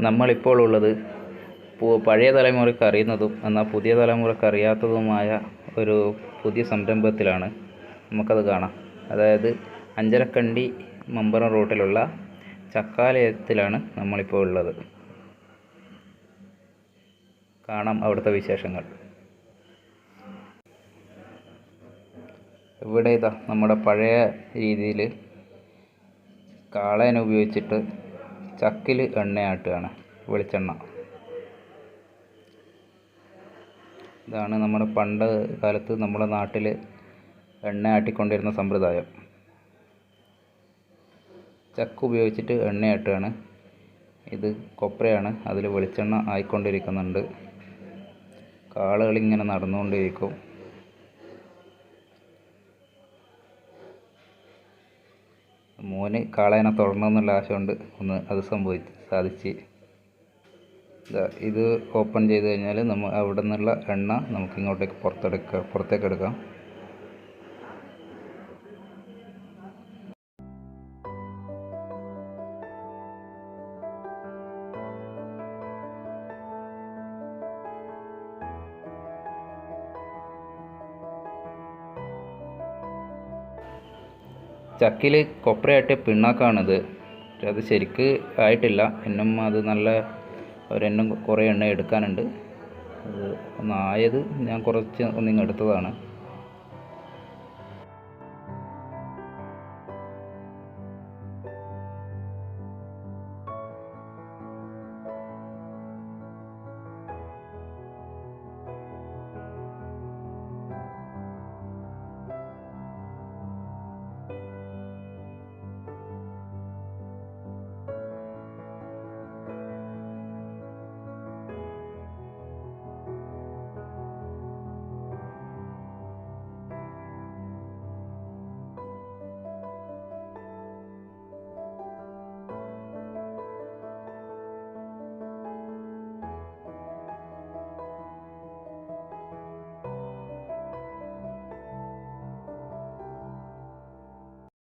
നമ്മളിപ്പോൾ ഉള്ളത് പഴയ തലമുറയ്ക്ക് അറിയുന്നതും എന്നാൽ പുതിയ തലമുറയ്ക്ക് അറിയാത്തതുമായ ഒരു പുതിയ സംരംഭത്തിലാണ്. നമുക്കത് കാണാം. അതായത് അഞ്ചരക്കണ്ടി മമ്പറം റൂട്ടിലുള്ള ചക്കാലയത്തിലാണ് നമ്മളിപ്പോൾ ഉള്ളത്. കാണാം അവിടുത്തെ വിശേഷങ്ങൾ. ഇവിടെ ഇതാ നമ്മുടെ പഴയ രീതിയിൽ കാളേനെ ഉപയോഗിച്ചിട്ട് ചക്കിൽ എണ്ണയാട്ടുകയാണ്, വെളിച്ചെണ്ണ. ഇതാണ് നമ്മുടെ പണ്ട് കാലത്ത് നമ്മുടെ നാട്ടിൽ എണ്ണ ആട്ടിക്കൊണ്ടിരുന്ന സമ്പ്രദായം. ചക്ക് ഉപയോഗിച്ചിട്ട് എണ്ണയാട്ടുകയാണ്. ഇത് കൊപ്രയാണ്, അതിൽ വെളിച്ചെണ്ണ ആയിക്കൊണ്ടിരിക്കുന്നുണ്ട്. കാളകളിങ്ങനെ നടന്നുകൊണ്ടിരിക്കും. മോന് കാളേനെ തൊടണമെന്നുള്ള ആശ കൊണ്ട് അത് സാധിച്ച്. ഇത് ഓപ്പൺ ചെയ്ത് കഴിഞ്ഞാൽ അവിടെ നിന്നുള്ള എണ്ണ നമുക്ക് ഇങ്ങോട്ടേക്ക് പുറത്തേക്ക് എടുക്കാം. ചക്കിൽ കൊപ്രയാട്ടിയ പിണ്ണാക്കാണിത്. അത് ശരിക്ക് ആയിട്ടില്ല. എന്നും അത് നല്ല കുറേ എണ്ണ എടുക്കാനുണ്ട്. അത് ഒന്നായത് ഞാൻ കുറച്ച് ഒന്നിങ്ങ് എടുത്തതാണ്.